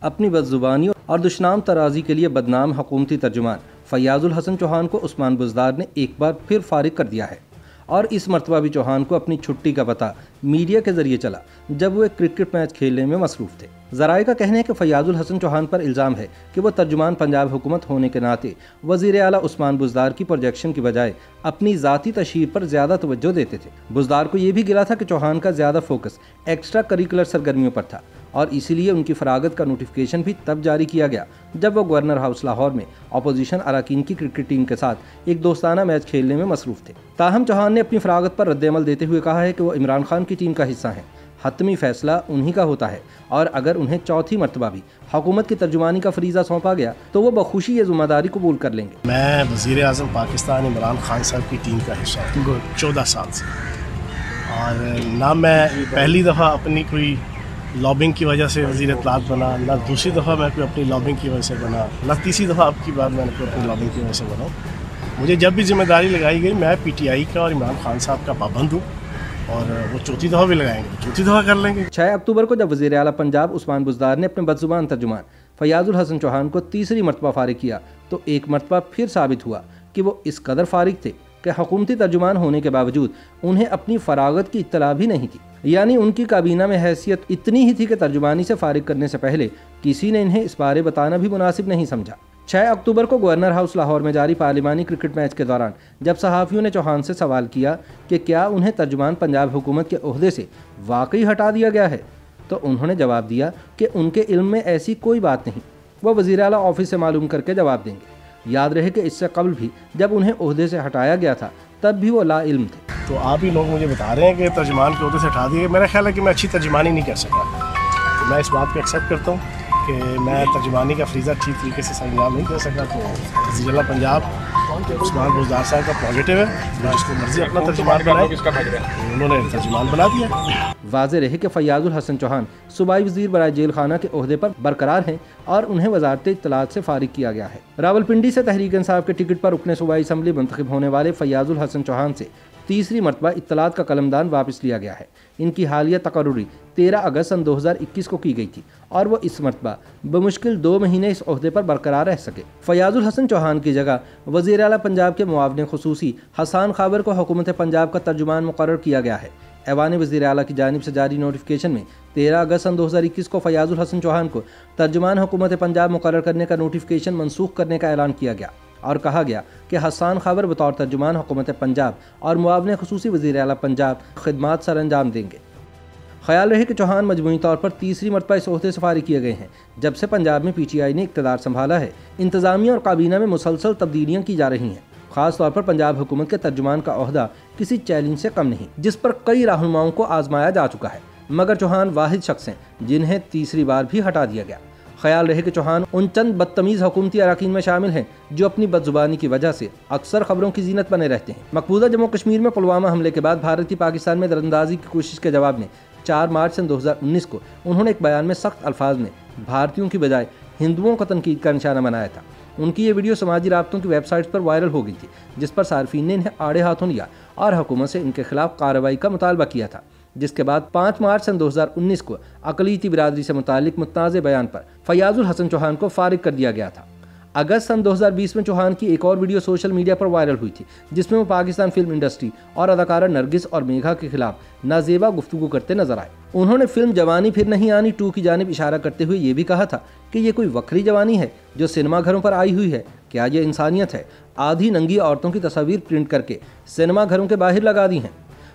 अपनी बदजुबानी और दुश्नाम तराजी के लिए बदनाम हुकूमती तर्जुमान फैयाजुल हसन चौहान को उस्मान बुज़दार ने एक बार फिर फारिग कर दिया है। और इस मरतबा भी चौहान को अपनी छुट्टी का पता मीडिया के जरिए चला जब वो एक क्रिकेट मैच खेलने में मसरूफ थे। ज़राए का कहना है कि फैयाजुल हसन चौहान पर इल्ज़ाम है कि वो तर्जुमान पंजाब हुकूमत होने के नाते वज़ीर आला उस्मान बुज़दार की प्रोजेक्शन की बजाय अपनी ज़ाती तशहीर पर ज़्यादा तवज्जो देते थे। बुज़दार को यह भी गिला था कि चौहान का ज़्यादा फोकस एक्स्ट्रा करिकुलर सरगर्मियों पर था और इसीलिए उनकी फरागत का नोटिफिकेशन भी तब जारी किया गया जब वो गवर्नर हाउस लाहौर में अपोजिशन अरकान की क्रिकेट टीम के साथ एक दोस्ताना मैच खेलने में मसरूफ थे। ताहम चौहान ने अपनी फरागत पर रद्द-ए-अमल देते हुए कहा है कि वो इमरान खान की टीम का हिस्सा हैं। हतमी फैसला उन्हीं का होता है और अगर उन्हें चौथी मरतबा भी हुकूमत की तर्जुमानी का फरीज़ा सौंपा गया तो वो बखुशी ये जिम्मेदारी कबूल कर लेंगे। मैं वज़ीर आज़म पाकिस्तान इमरान खान साहब की टीम का हिस्सा हूँ 14 साल से, और ना मैं पहली दफ़ा अपनी कोई लॉबिंग की वजह से वज़ीर इत्तलात बना, ना दूसरी दफ़ा मैं कोई अपनी लॉबिंग की वजह से बना, ना तीसरी दफ़ा अब की बार मैंने कोई अपनी लॉबिंग की वजह से बना। मुझे जब भी जिम्मेदारी लगाई गई मैं PTI का और इमरान खान साहब का पाबंद हूँ और वो चौथी दफ़ा भी लगाएंगे, चौथी दफ़ा कर लेंगे। 6 अक्टूबर को जब वज़ीर आला पंजाब उस्मान बुज़दार ने अपने बदजुबान तर्जुमान फैयाजुल हसन चौहान को तीसरी मरतबा फारिग किया तो एक मरतबा फिर साबित हुआ कि वो इस कदर फारिग थे कि हुकूमती तर्जुमान होने के बावजूद उन्हें अपनी फरागत की इत्तला भी नहीं थी। यानी उनकी काबीना में हैसियत इतनी ही थी कि तर्जुमानी से फारिग करने से पहले किसी ने इन्हें इस बारे बताना भी मुनासिब नहीं समझा। 6 अक्टूबर को गवर्नर हाउस लाहौर में जारी पार्लिमानी क्रिकेट मैच के दौरान जब सहाफ़ियों ने चौहान से सवाल किया कि क्या उन्हें तर्जुमान पंजाब हुकूमत के ओहदे से वाकई हटा दिया गया है, तो उन्होंने जवाब दिया कि उनके इल्म में ऐसी कोई बात नहीं, वह वज़ीर आला ऑफिस से मालूम करके जवाब देंगे। याद रहे कि इससे कबल भी जब उन्हें ओहदे से हटाया गया था तब भी वो ला इल्म थे। तो आप ही लोग मुझे बता रहे हैं कि तर्जुमान के ओहदे से हटा दिए। मेरा ख्याल है कि मैं अच्छी तर्जुमानी नहीं कर सका, तो मैं इस बात को एक्सेप्ट करता हूँ कि मैं तर्जुमानी का फरीज़ा ठीक तरीके से अंजाम नहीं कर सका। तो वज़ीर आला पंजाब उस्मान बुज़दार साहब का पॉजिटिव है, मैं इसको मर्जी अपना तर्जुमान बनाए, उन्होंने तर्जुमान बना दिया। वाज़ेह रहे कि फैयाजुल हसन चौहान सूबाई वज़ीर बराए जेल खाना के ओहदे पर बरकरार हैं और उन्हें वज़ारत इत्तलात से फारिग किया गया है। रावलपिंडी से तहरीक इंसाफ के टिकट पर रुकने सूबाई असम्बली मुंतखब होने वाले फैयाजुल हसन चौहान से तीसरी मरतबा इत्तलात का कलमदान वापस लिया गया है। इनकी हालिया तकर्रुरी 13 अगस्त सन 2021 को की गई थी और वो इस मरतबा बमुश्किल 2 महीने इस ओहदे पर बरकरार रह सके। फैयाजुल हसन चौहान की जगह वज़ीर आला पंजाब के मुआविन खुसूसी हसन खाबर को हुकूमत पंजाब का तर्जुमान मुकर्रर किया गया है। ऐवान वज़ीर आला की जानिब से जारी नोटिफिकेशन में 13 अगस्त सन 2021 को फैयाजुल हसन चौहान को तर्जुमान हुकूमत पंजाब मुकर्रर करने का नोटिफिकेशन मनसूख करने का ऐलान किया गया और कहा गया कि हसन खाबर बतौर तर्जुमान हुकूमत पंजाब और मुआविन खुसूसी वज़ीर आला पंजाब खिदमात सर अंजाम देंगे। ख्याल रहे कि चौहान मजमूई तौर पर तीसरी मरतबा इस ओहदे से फारिग किए गए हैं जब से पंजाब में PTI ने इक़्तिदार संभाला है। इंतज़ामिया और काबीना में मुसलसल तब्दीलियाँ की जा रही हैं। ख़ास तौर पर पंजाब हुकूमत के तर्जुमान का ओहदा किसी चैलेंज से कम नहीं, जिस पर कई रहनुमाओं को आजमाया जा चुका है, मगर चौहान वाहिद शख्स हैं जिन्हें तीसरी बार भी हटा दिया गया। ख्याल रहे कि चौहान उन चंद बदतमीज़ हुकूमती अरकान में शामिल हैं जो अपनी बदजुबानी की वजह से अक्सर खबरों की जीनत बने रहते हैं। मकबूजा जम्मू कश्मीर में पुलवामा हमले के बाद भारत की पाकिस्तान में दरअंदाजी की कोशिश के जवाब में 4 मार्च सन 2019 को उन्होंने एक बयान में सख्त अल्फाज में भारतीयों की बजाय हिंदुओं को तनकीद का निशाना बनाया था। उनकी ये वीडियो समाजी राब्तों की वेबसाइट्स पर वायरल हो गई थी, जिस पर सार्फिन ने इन्हें आड़े हाथों लिया और हुकूमत से इनके खिलाफ कार्रवाई का मुतालबा किया था। जिसके बाद 5 मार्च सन 2019 को अक़लियती बिरादरी से मुतालिक मुतनाज़े बयान पर फैयाजुल हसन चौहान को फारिग कर दिया गया था। अगस्त सन 2020 में चौहान की एक और वीडियो सोशल मीडिया पर वायरल हुई थी, जिसमें वो पाकिस्तान फिल्म इंडस्ट्री और अदाकारा नरगिस और मेघा के खिलाफ नाजेबा गुफ्तगू करते नजर आए। उन्होंने फिल्म जवानी फिर नहीं आनी 2 की जानिब इशारा करते हुए ये भी कहा था कि ये कोई वक्री जवानी है जो सिनेमा घरों पर आई हुई है, क्या ये इंसानियत है? आधी नंगी औरतों की तस्वीर प्रिंट करके सिनेमा घरों के बाहर लगा दी हैं।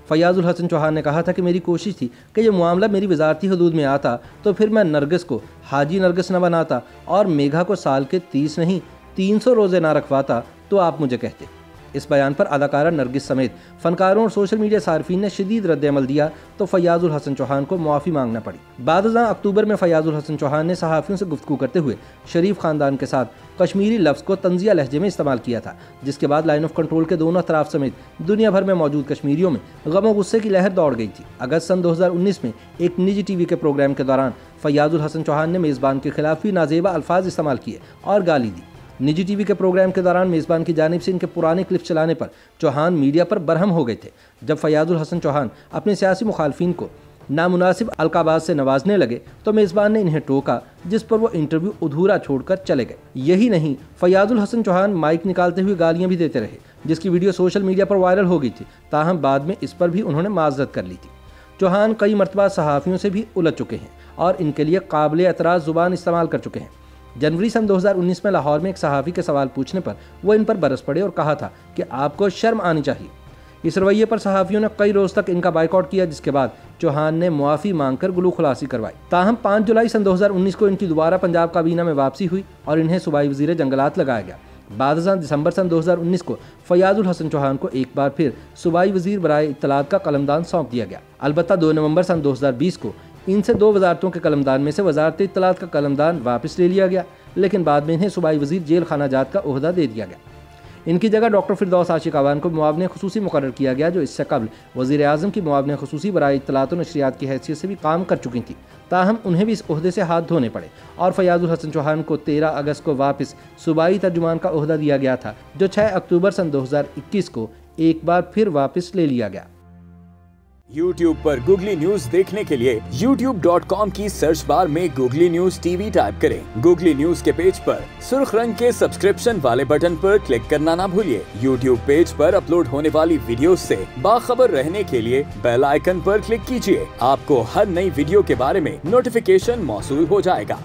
फैयाजुल हसन चौहान ने कहा था कि मेरी कोशिश थी कि ये मामला मेरी वजारती हदूद में आता तो फिर मैं नरगिस को हाजी नरगिस न बनाता और मेघा को साल के 30 नहीं 300 रोज़े ना रखवाता तो आप मुझे कहते। इस बयान पर अदाकारा नरगिस समेत फनकारों और सोशल मीडिया सार्फिन ने शदीद रद्द-ए-अमल दिया तो फैयाजुल हसन चौहान को मुआफ़ी मांगना पड़ी। बाद-ए-ज़ां अक्टूबर में फैयाजुल हसन चौहान ने सहाफ़ियों से गुफ्तगू करते हुए शरीफ ख़ानदान के साथ कश्मीरी लफ्ज़ को तंजिया लहजे में इस्तेमाल किया था, जिसके बाद लाइन ऑफ कंट्रोल के दोनों अतराफ समेत दुनिया भर में मौजूद कश्मीरियों में गम और गुस्से की लहर दौड़ गई थी। अगस्त सन 2019 में एक निजी TV के प्रोग्राम के दौरान फैयाजुल हसन चौहान ने मेज़बान के खिलाफ भी नाजेबा अल्फाज इस्तेमाल किए और गाली दी। निजी TV के प्रोग्राम के दौरान मेज़बान की जानिब से इनके पुराने क्लिप चलाने पर चौहान मीडिया पर बरहम हो गए थे। जब फैयाजुल हसन चौहान अपने सियासी मुखालफिन को नामुनासिब अलकाबाज से नवाजने लगे तो मेज़बान ने इन्हें टोका, जिस पर वो इंटरव्यू अधूरा छोड़कर चले गए। यही नहीं, फयाजुल हसन चौहान माइक निकालते हुए गालियां भी देते रहे, जिसकी वीडियो सोशल मीडिया पर वायरल हो गई थी। ताहम बाद में इस पर भी उन्होंने माजरत कर ली थी। चौहान कई मरतबा सहाफ़ियों से भी उलझ चुके हैं और इनके लिए काबिल एतराज़ ज़ुबान इस्तेमाल कर चुके हैं। जनवरी सन 2019 में लाहौर में एक सहाफ़ी के सवाल पूछने पर वो इन पर बरस पड़े और कहा था कि आपको शर्म आनी चाहिए। इस रवैये पर सहाफ़ियों ने कई रोज़ तक इनका बाइकआउट किया, जिसके बाद चौहान ने मुआफ़ी मांगकर गुलू खुलासी करवाई। ताहम 5 जुलाई सन 2019 को इनकी दोबारा पंजाब काबीना में वापसी हुई और इन्हें सूबाई वज़ीर जंगलात लगाया गया। बाद दिसंबर सन 2019 को फयाजुल हसन चौहान को एक बार फिर सूबाई वज़ीर बराए इत्तलात का कलमदान सौंप दिया गया। अलबत्ता 2 नवंबर सन 2020 को इनसे 2 वजारतों के कलमदान में से वजारत इत्तलात का कलमदान वापस ले लिया गया, लेकिन बाद में इन्हें सूबाई वज़ीर जेल खाना जात का ओहदा दे दिया गया। इनकी जगह डॉक्टर फिरदौस आशिक अवान को मुआवने खुसूसी मुकर्रर किया गया, जो इससे कबल वज़ीर आज़म की मुआवने खुसूसी बराए इत्तलात व नशरियात की हैसियत से भी काम कर चुकी थी। ताहम उन्हें भी इस ओहदे से हाथ धोने पड़े और फयाजुल हसन चौहान को 13 अगस्त को वापस सूबाई तर्जुमान का ओहदा दिया गया था, जो 6 अक्टूबर सन 2021 को एक बार फिर वापस ले लिया गया। YouTube पर गूगली न्यूज देखने के लिए youtube.com की सर्च बार में गूगली न्यूज टीवी टाइप करें। गूगली न्यूज के पेज पर सुर्ख रंग के सब्सक्रिप्शन वाले बटन पर क्लिक करना ना भूलिए। YouTube पेज पर अपलोड होने वाली वीडियोस से बाखबर रहने के लिए बेल आइकन पर क्लिक कीजिए। आपको हर नई वीडियो के बारे में नोटिफिकेशन मौसूल हो जाएगा।